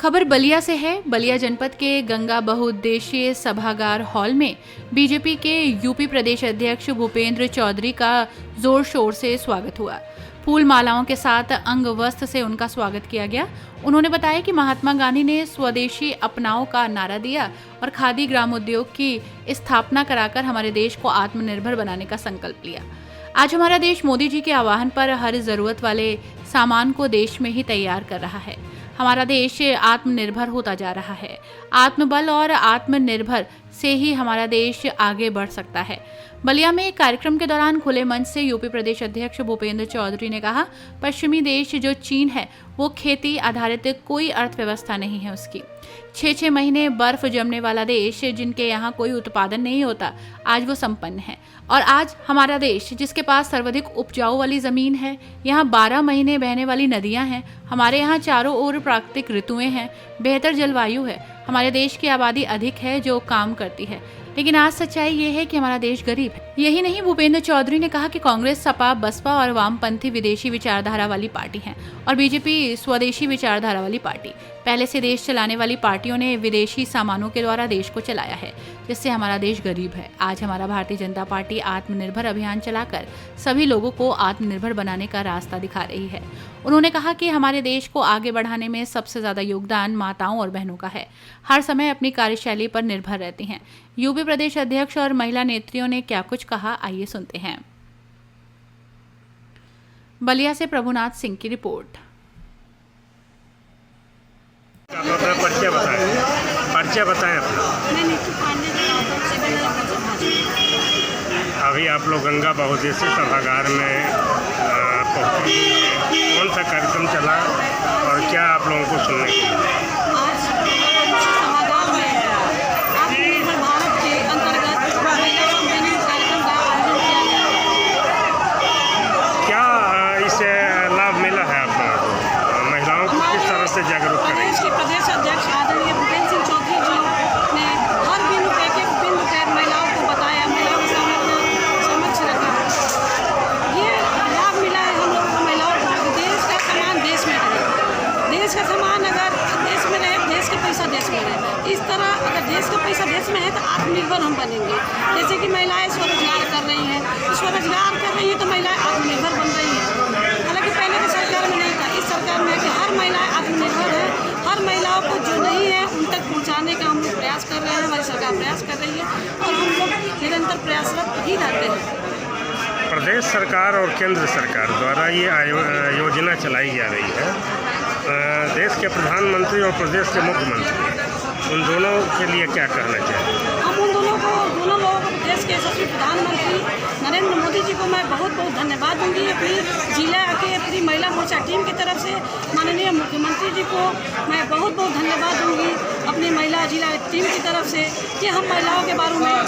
खबर बलिया से है। बलिया जनपद के गंगा बहुउद्देशीय सभागार हॉल में बीजेपी के यूपी प्रदेश अध्यक्ष भूपेंद्र चौधरी का जोर शोर से स्वागत हुआ। फूल मालाओं के साथ अंग वस्त्र से उनका स्वागत किया गया। उन्होंने बताया कि महात्मा गांधी ने स्वदेशी अपनाओ का नारा दिया और खादी ग्राम उद्योग की स्थापना कराकर हमारे देश को आत्मनिर्भर बनाने का संकल्प लिया। आज हमारा देश मोदी जी के आह्वान पर हर जरूरत वाले सामान को देश में ही तैयार कर रहा है। हमारा देश आत्मनिर्भर होता जा रहा है। आत्मबल और आत्मनिर्भर से ही हमारा देश आगे बढ़ सकता है। बलिया में एक कार्यक्रम के दौरान खुले मंच से यूपी प्रदेश अध्यक्ष भूपेंद्र चौधरी ने कहा, पश्चिमी देश जो चीन है वो खेती आधारित कोई अर्थव्यवस्था नहीं है उसकी। 6-6 महीने बर्फ जमने वाला देश जिनके यहाँ कोई उत्पादन नहीं होता, आज वो संपन्न है। और आज हमारा देश जिसके पास सर्वाधिक उपजाऊ वाली जमीन है, यहाँ 12 महीने बहने वाली नदियाँ हैं, हमारे यहाँ चारों ओर प्राकृतिक ऋतुएं हैं, बेहतर जलवायु है, हमारे देश की आबादी अधिक है जो काम करती है। लेकिन आज सच्चाई ये है कि हमारा देश गरीब है। यही नहीं, भूपेंद्र चौधरी ने कहा कि कांग्रेस, सपा, बसपा और वामपंथी विदेशी विचारधारा वाली पार्टी हैं और बीजेपी स्वदेशी विचारधारा वाली पार्टी। पहले से देश चलाने वाली पार्टियों ने विदेशी सामानों के द्वारा देश को चलाया है, जिससे हमारा देश गरीब है। आज हमारा भारतीय जनता पार्टी आत्मनिर्भर अभियान चलाकर सभी लोगों को आत्मनिर्भर बनाने का रास्ता दिखा रही है। उन्होंने कहा कि हमारे देश को आगे बढ़ाने में सबसे ज्यादा योगदान माताओं और बहनों का है। हर समय अपनी कार्यशैली पर निर्भर रहती हैं। यूपी प्रदेश अध्यक्ष और महिला नेत्रियों ने क्या कुछ कहा, आइए सुनते हैं। बलिया से प्रभुनाथ सिंह की रिपोर्ट। परिचय बताएं अपना। अभी आप लोग गंगा बहुउद्देशीय सभागार में पहुंचे, कौन सा कार्यक्रम चला और क्या आप लोगों को सुनने को मिला? आज सभागार में आत्मनिर्भर भारत के अंतर्गत महिला सम्मेलन कार्यक्रम का आयोजन किया गया। क्या इससे लाभ मिला है आप लोगों को? महिलाओं को किस तरह से जागरूक करें? प्रदेश के प्रदेश अध्यक्ष आदरणीय भूपेंद्र सिंह चौधरी जी ने हर बिंदु एक एक बिंदु पर महिलाओं को बताया, महिलाओं के सामने समक्ष रखा। ये लाभ मिला है हम लोगों को, महिलाओं को। देश का सामान देश में रहे, देश का सामान अगर देश में रहे, देश का पैसा देश में रहे। इस तरह अगर देश का पैसा देश में है तो आत्मनिर्भर हम बनेंगे। जैसे कि महिलाएं स्वरोजगार कर रही हैं, स्वरोजगार कर रही है तो महिलाएं आत्मनिर्भर बन रही हैं। हालांकि पहले की सरकार में नहीं था, इस सरकार में है कि हर महिलाएं आत्मनिर्भर है। हर महिलाओं को जो नहीं है उन तक पहुँचाने का हम लोग प्रयास कर रहे हैं, हमारी सरकार प्रयास कर रही है और हम लोग निरंतर प्रयासरत ही रहते हैं। प्रदेश सरकार और केंद्र सरकार द्वारा ये योजना चलाई जा रही है। देश के प्रधानमंत्री और प्रदेश के मुख्यमंत्री, उन दोनों के लिए क्या कहना चाहिए? हम उन दोनों लोगों को, देश के यशस्वी प्रधानमंत्री नरेंद्र मोदी जी को मैं बहुत बहुत धन्यवाद दूंगी। अपनी जिला के अपनी महिला मोर्चा टीम की तरफ से माननीय मुख्यमंत्री जी को मैं बहुत बहुत धन्यवाद दूंगी। अपनी महिला जिला टीम की तरफ से कि हम महिलाओं के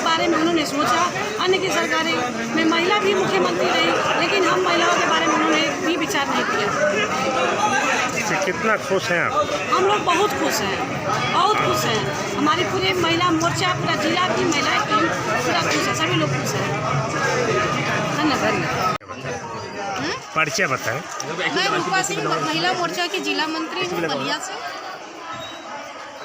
बारे में उन्होंने सोचा। अन्य की सरकारें में महिला भी मुख्यमंत्री रही, लेकिन हम महिलाओं के बारे में उन्होंने भी विचार नहीं किया। इससे कितना खुश हैं आप? हम लोग बहुत खुश हैं, बहुत खुश हैं। हमारी पूरी महिला मोर्चा, पूरा जिला की महिला टीम पूरा खुश है, सभी लोग खुश हैं। धन्यवाद। परिचय बताएं। मैं रूपा सिंह, महिला मोर्चा की जिला मंत्री हूँ बलिया से।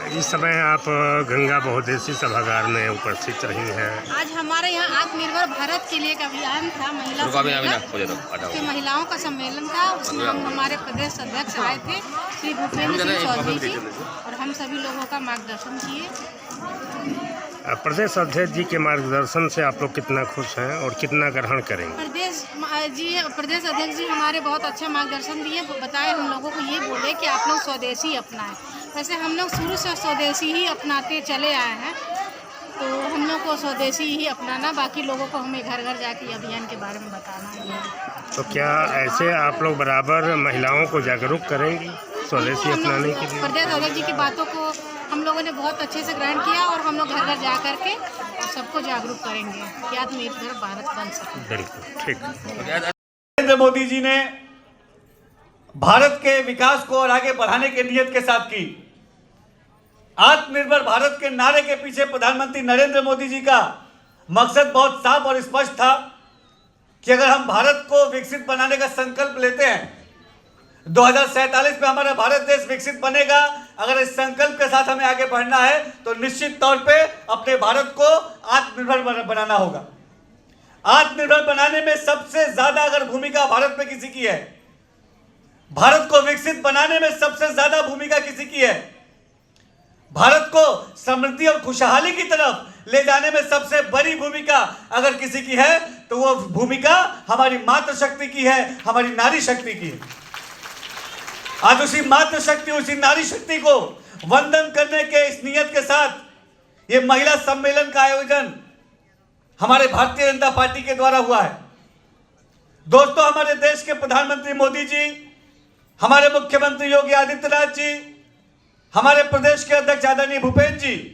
इस समय आप गंगा बहुउद्देशीय सभागार में उपस्थित रही हैं। आज हमारे यहाँ आत्मनिर्भर भारत के लिए एक अभियान था, महिला सम्मेलन, महिलाओं का सम्मेलन था। उसमें हम हमारे प्रदेश अध्यक्ष आए थे श्री भूपेंद्र सिंह चौधरी जी, और हम सभी लोगों का मार्गदर्शन किए। प्रदेश अध्यक्ष जी के मार्गदर्शन से आप लोग कितना खुश हैं और कितना ग्रहण करेंगे? प्रदेश अध्यक्ष जी हमारे बहुत अच्छा मार्गदर्शन दिए, बताए हम लोगों को, ये बोले कि आप लोग स्वदेशी अपनाएं। वैसे हम लोग शुरू से स्वदेशी ही अपनाते चले आए हैं, तो हम लोग को स्वदेशी ही अपनाना, बाकी लोगों को हमें घर घर जाके अभियान के बारे में बताना है। तो क्या ऐसे आप लोग बराबर महिलाओं को जागरूक करेंगी स्वदेशी अपनाने के लिए? प्रदेश अध्यक्ष जी की बातों को हम लोगों ने बहुत अच्छे से ग्रहण किया और हम लोग घर घर जा करके सबको जागरूक करेंगे कि आत्मनिर्भर भारत बन सके। बिल्कुल ठीक। नरेंद्र मोदी जी ने भारत के विकास को और आगे बढ़ाने के नियत के साथ की आत्मनिर्भर भारत के नारे के पीछे प्रधानमंत्री नरेंद्र मोदी जी का मकसद बहुत साफ और स्पष्ट था कि अगर हम भारत को विकसित बनाने का संकल्प लेते हैं, 2047 में हमारा भारत देश विकसित बनेगा। अगर इस संकल्प के साथ हमें आगे बढ़ना है तो निश्चित तौर पे अपने भारत को आत्मनिर्भर बनाना होगा। आत्मनिर्भर बनाने में सबसे ज्यादा अगर भूमिका भारत में किसी की है, भारत को विकसित बनाने में सबसे ज्यादा भूमिका किसी की है, भारत को समृद्धि और खुशहाली की तरफ ले जाने में सबसे बड़ी भूमिका अगर किसी की है तो वो भूमिका हमारी मातृशक्ति की है, हमारी नारी शक्ति की है। आज उसी मातृशक्ति, उसी नारी शक्ति को वंदन करने के इस नियत के साथ ये महिला सम्मेलन का आयोजन हमारे भारतीय जनता पार्टी के द्वारा हुआ है। दोस्तों, हमारे देश के प्रधानमंत्री मोदी जी, हमारे मुख्यमंत्री योगी आदित्यनाथ जी, हमारे प्रदेश के अध्यक्ष आदरणीय भूपेंद्र जी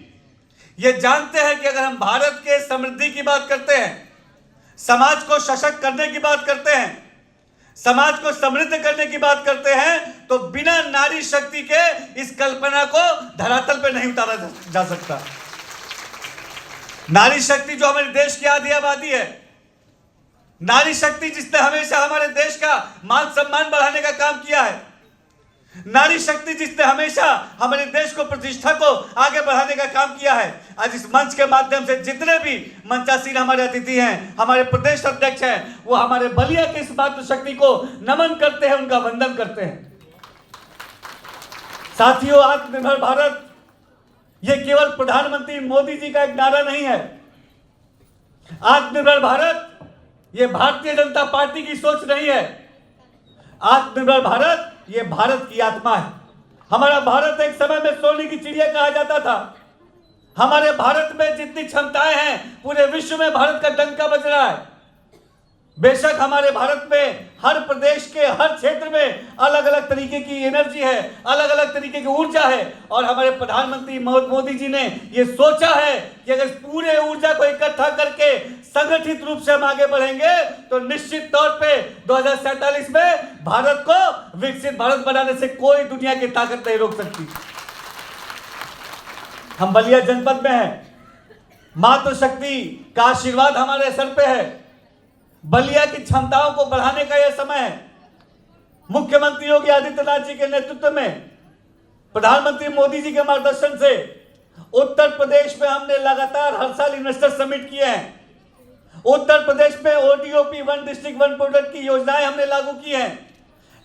ये जानते हैं कि अगर हम भारत के समृद्धि की बात करते हैं, समाज को सशक्त करने की बात करते हैं, समाज को समृद्ध करने की बात करते हैं, तो बिना नारी शक्ति के इस कल्पना को धरातल पर नहीं उतारा जा सकता। नारी शक्ति जो हमारे देश की आधी आबादी है, नारी शक्ति जिसने हमेशा हमारे देश का मान सम्मान बढ़ाने का काम किया है, नारी शक्ति जिसने हमेशा हमारे देश को प्रतिष्ठा को आगे बढ़ाने का काम किया है, आज इस मंच के माध्यम से जितने भी मंचासीन हमारे अतिथि हैं, हमारे प्रदेश अध्यक्ष हैं, वो हमारे बलिया की इस मातृशक्ति को नमन करते हैं, उनका वंदन करते हैं। साथियों, आत्मनिर्भर भारत ये केवल प्रधानमंत्री मोदी जी का एक नारा नहीं है। आत्मनिर्भर भारत ये भारतीय जनता पार्टी की सोच नहीं है। आत्मनिर्भर भारत ये भारत की आत्मा है। हमारा भारत एक समय में सोने की चिड़िया कहा जाता था। हमारे भारत में जितनी क्षमताएं हैं, पूरे विश्व में भारत का डंका बज रहा है। बेशक हमारे भारत में हर प्रदेश के हर क्षेत्र में अलग अलग तरीके की एनर्जी है, अलग अलग तरीके की ऊर्जा है, और हमारे प्रधानमंत्री मोदी जी ने ये सोचा है कि अगर पूरे ऊर्जा को इकट्ठा करके संगठित रूप से हम आगे बढ़ेंगे तो निश्चित तौर पे 2047 में भारत को विकसित भारत बनाने से कोई दुनिया की ताकत नहीं रोक सकती। हम बलिया जनपद में हैं, मातृशक्ति का आशीर्वाद हमारे सर पे है। बलिया की क्षमताओं को बढ़ाने का यह समय है। मुख्यमंत्री योगी आदित्यनाथ जी के नेतृत्व में, प्रधानमंत्री मोदी जी के मार्गदर्शन से उत्तर प्रदेश में हमने लगातार हर साल इन्वेस्टर समिट किए हैं। उत्तर प्रदेश में ODOP, one district one product की योजनाएं हमने लागू की हैं।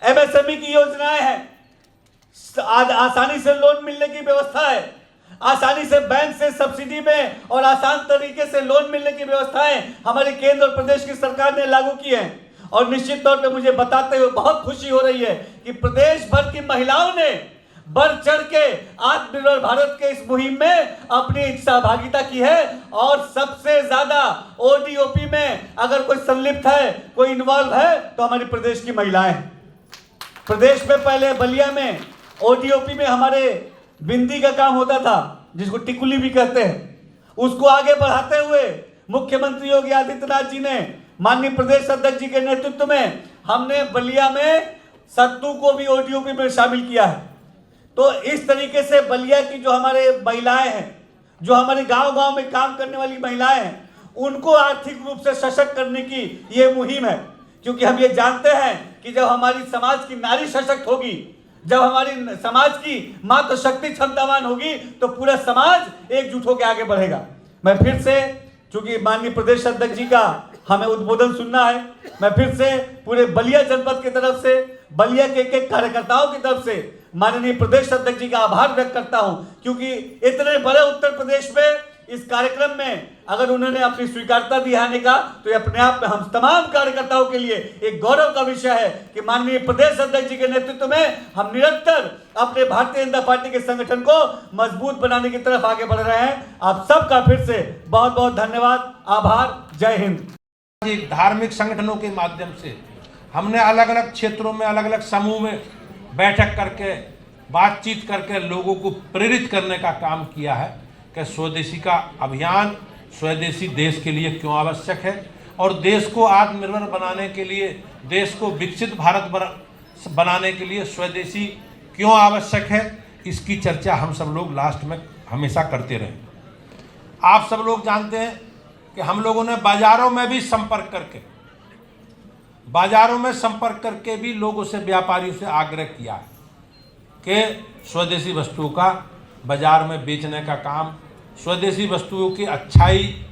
एमएसएमई की योजनाएं हैं, आसानी से लोन मिलने की व्यवस्था है, आसानी से बैंक से सब्सिडी में और आसान तरीके से लोन मिलने की व्यवस्थाएं हमारी केंद्र और प्रदेश की सरकार ने लागू की है। और निश्चित तौर पे मुझे बताते हुए बहुत खुशी हो रही है कि प्रदेश भर की महिलाओं ने बढ़ चढ़ के आत्मनिर्भर भारत के इस मुहिम में अपनी सहभागिता की है। और सबसे ज्यादा ओडीओपी में अगर कोई संलिप्त है, कोई इन्वॉल्व है, तो हमारी प्रदेश की महिलाएं हैं। प्रदेश में पहले बलिया में ओडीओपी में हमारे बिंदी का काम होता था, जिसको टिकुली भी कहते हैं। उसको आगे बढ़ाते हुए मुख्यमंत्री योगी आदित्यनाथ जी ने, माननीय प्रदेश अध्यक्ष जी के नेतृत्व में, हमने बलिया में सत्तू को भी ओडीओपी में शामिल किया है। तो इस तरीके से बलिया की जो हमारे महिलाएं हैं, जो हमारे गांव-गांव में काम करने वाली महिलाएं हैं, उनको आर्थिक रूप से सशक्त करने की ये मुहिम है। क्योंकि हम ये जानते हैं कि जब हमारी समाज की नारी सशक्त होगी, जब हमारी समाज की मातृशक्ति क्षमतावान होगी, तो पूरा समाज एकजुट होकर आगे बढ़ेगा। मैं फिर से, चूंकि माननीय प्रदेश अध्यक्ष जी का हमें उद्बोधन सुनना है, मैं फिर से पूरे बलिया जनपद की तरफ से, बलिया के एक कार्यकर्ताओं की तरफ से माननीय प्रदेश अध्यक्ष जी का आभार व्यक्त करता हूं। क्योंकि इतने बड़े उत्तर प्रदेश में इस कार्यक्रम में अगर उन्होंने अपनी स्वीकारता दी आने का, तो ये अपने आप में हम तमाम कार्यकर्ताओं के लिए एक गौरव का विषय है कि माननीय प्रदेश अध्यक्ष जी के नेतृत्व में हम निरंतर अपने भारतीय जनता पार्टी के संगठन को मजबूत बनाने की तरफ आगे बढ़ रहे हैं। आप सबका फिर से बहुत बहुत धन्यवाद, आभार, जय हिंद। धार्मिक संगठनों के माध्यम से हमने अलग अलग क्षेत्रों में, अलग अलग समूह में बैठक करके, बातचीत करके लोगों को प्रेरित करने का काम किया है कि स्वदेशी का अभियान, स्वदेशी देश के लिए क्यों आवश्यक है, और देश को आत्मनिर्भर बनाने के लिए, देश को विकसित भारत बनाने के लिए स्वदेशी क्यों आवश्यक है, इसकी चर्चा हम सब लोग लास्ट में हमेशा करते रहे। आप सब लोग जानते हैं कि हम लोगों ने बाजारों में भी संपर्क करके बाजारों में संपर्क करके भी लोगों से, व्यापारियों से आग्रह किया कि स्वदेशी वस्तुओं का बाजार में बेचने का काम, स्वदेशी वस्तुओं की अच्छाई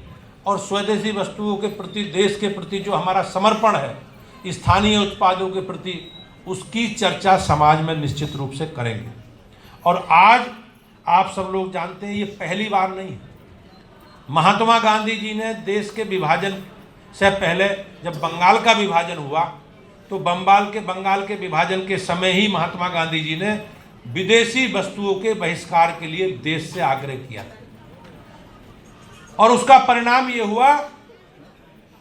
और स्वदेशी वस्तुओं के प्रति, देश के प्रति जो हमारा समर्पण है स्थानीय उत्पादों के प्रति, उसकी चर्चा समाज में निश्चित रूप से करेंगे। और आज आप सब लोग जानते हैं, ये पहली बार नहीं है। महात्मा गांधी जी ने देश के विभाजन से पहले, जब बंगाल का विभाजन हुआ, तो बंगाल के विभाजन के समय ही महात्मा गांधी जी ने विदेशी वस्तुओं के बहिष्कार के लिए देश से आग्रह किया था। और उसका परिणाम ये हुआ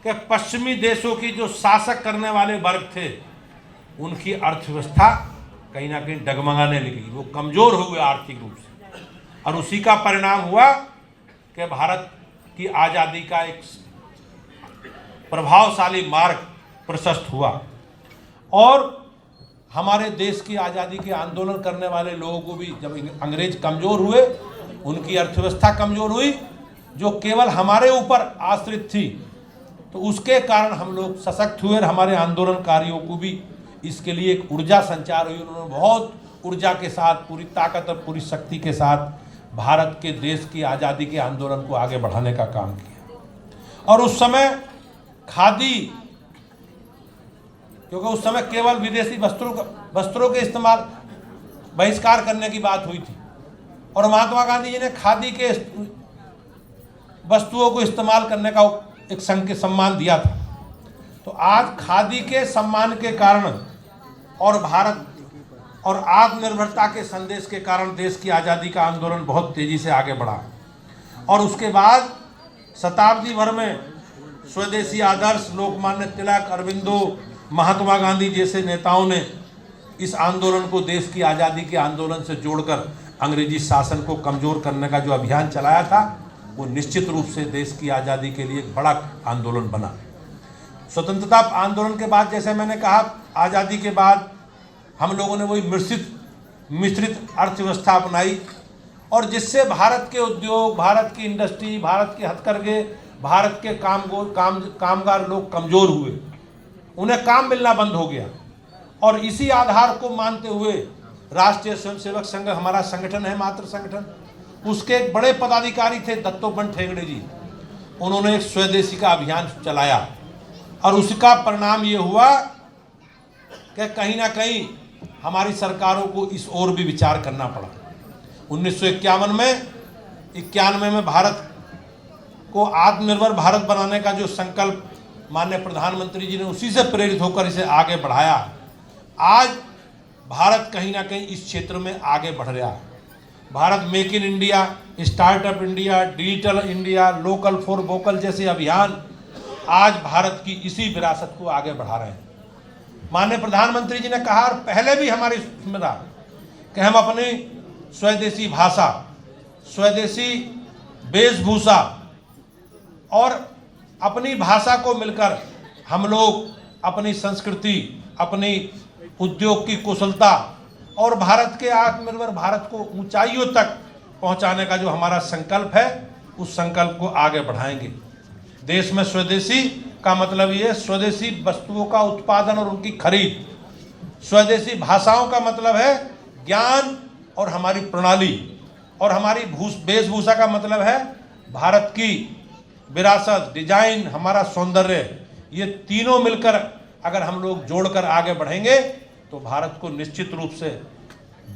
कि पश्चिमी देशों की जो शासक करने वाले वर्ग थे, उनकी अर्थव्यवस्था कहीं ना कहीं डगमगाने लगी, वो कमजोर हो गए आर्थिक रूप से। और उसी का परिणाम हुआ कि भारत की आज़ादी का एक प्रभावशाली मार्ग प्रशस्त हुआ और हमारे देश की आज़ादी के आंदोलन करने वाले लोगों को भी, जब अंग्रेज कमज़ोर हुए, उनकी अर्थव्यवस्था कमज़ोर हुई जो केवल हमारे ऊपर आश्रित थी, तो उसके कारण हम लोग सशक्त हुए और हमारे आंदोलनकारियों को भी इसके लिए एक ऊर्जा संचार हुई। उन्होंने बहुत ऊर्जा के साथ, पूरी ताकत और पूरी शक्ति के साथ भारत के देश की आज़ादी के आंदोलन को आगे बढ़ाने का काम किया। और उस समय खादी, क्योंकि उस समय केवल विदेशी वस्त्रों के इस्तेमाल बहिष्कार करने की बात हुई थी और महात्मा गांधी जी ने खादी के वस्तुओं को इस्तेमाल करने का एक सम्मान दिया था। तो आज खादी के सम्मान के कारण और भारत और आत्मनिर्भरता के संदेश के कारण देश की आज़ादी का आंदोलन बहुत तेज़ी से आगे बढ़ा। और उसके बाद शताब्दी भर में स्वदेशी आदर्श, लोकमान्य तिलक, अरविंदो, महात्मा गांधी जैसे नेताओं ने इस आंदोलन को देश की आज़ादी के आंदोलन से जोड़कर अंग्रेजी शासन को कमज़ोर करने का जो अभियान चलाया था, वो निश्चित रूप से देश की आज़ादी के लिए एक बड़ा आंदोलन बना। स्वतंत्रता आंदोलन के बाद, जैसे मैंने कहा, आज़ादी के बाद हम लोगों ने वही मिश्रित अर्थव्यवस्था अपनाई और जिससे भारत के उद्योग, भारत की इंडस्ट्री, भारत के हथकरघे, भारत के कामगार लोग कमज़ोर हुए, उन्हें काम मिलना बंद हो गया। और इसी आधार को मानते हुए राष्ट्रीय स्वयंसेवक संघ, हमारा संगठन है, मातृ संगठन, उसके एक बड़े पदाधिकारी थे दत्तोपंत ठेंगड़े जी, उन्होंने एक स्वदेशी का अभियान चलाया और उसका परिणाम ये हुआ कि कहीं ना कहीं हमारी सरकारों को इस ओर भी विचार करना पड़ा। 1991 में भारत को आत्मनिर्भर भारत बनाने का जो संकल्प माननीय प्रधानमंत्री जी ने, उसी से प्रेरित होकर इसे आगे बढ़ाया। आज भारत कहीं ना कहीं इस क्षेत्र में आगे बढ़ रहा है। Bharat make in India, startup India, digital India, local for vocal जैसे अभियान आज भारत की इसी विरासत को आगे बढ़ा रहे हैं। माननीय प्रधानमंत्री जी ने कहा, और पहले भी हमारी इसमें था, कि हम अपनी स्वदेशी भाषा, स्वदेशी वेशभूषा और अपनी भाषा को मिलकर हम लोग अपनी संस्कृति, अपनी उद्योग की कुशलता और भारत के आत्मनिर्भर भारत को ऊंचाइयों तक पहुंचाने का जो हमारा संकल्प है, उस संकल्प को आगे बढ़ाएंगे। देश में स्वदेशी का मतलब ये स्वदेशी वस्तुओं का उत्पादन और उनकी खरीद, स्वदेशी भाषाओं का मतलब है ज्ञान और हमारी प्रणाली, और हमारी वेशभूषा का मतलब है भारत की विरासत, डिजाइन, हमारा सौंदर्य। ये तीनों मिलकर अगर हम लोग जोड़कर आगे बढ़ेंगे तो भारत को निश्चित रूप से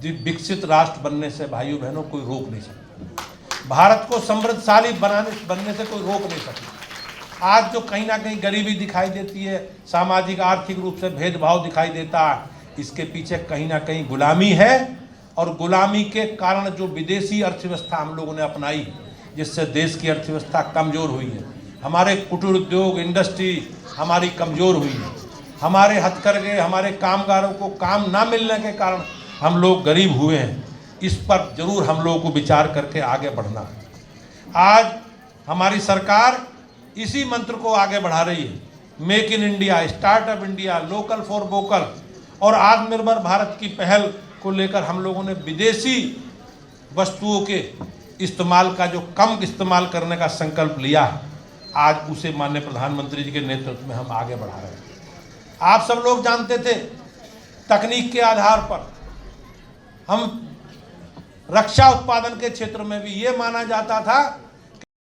विकसित राष्ट्र बनने से, भाइयों बहनों, कोई रोक नहीं सकता। भारत को समृद्धशाली बनने से कोई रोक नहीं सकता। आज जो कहीं ना कहीं गरीबी दिखाई देती है, सामाजिक आर्थिक रूप से भेदभाव दिखाई देता है, इसके पीछे कहीं ना कहीं गुलामी है। और गुलामी के कारण जो विदेशी अर्थव्यवस्था हम लोगों ने अपनाई, जिससे देश की अर्थव्यवस्था कमज़ोर हुई है, हमारे कुटीर उद्योग, इंडस्ट्री हमारी कमज़ोर हुई है, हमारे हथकरघे, हमारे कामगारों को काम ना मिलने के कारण हम लोग गरीब हुए हैं। इस पर जरूर हम लोगों को विचार करके आगे बढ़ना है। आज हमारी सरकार इसी मंत्र को आगे बढ़ा रही है। Make in India, startup India, local for vocal और आत्मनिर्भर भारत की पहल को लेकर हम लोगों ने विदेशी वस्तुओं के इस्तेमाल का, जो कम इस्तेमाल करने का संकल्प लिया है, आज उसे माननीय प्रधानमंत्री जी के नेतृत्व में हम आगे बढ़ा रहे हैं। आप सब लोग जानते थे तकनीक के आधार पर हम रक्षा उत्पादन के क्षेत्र में भी ये माना जाता था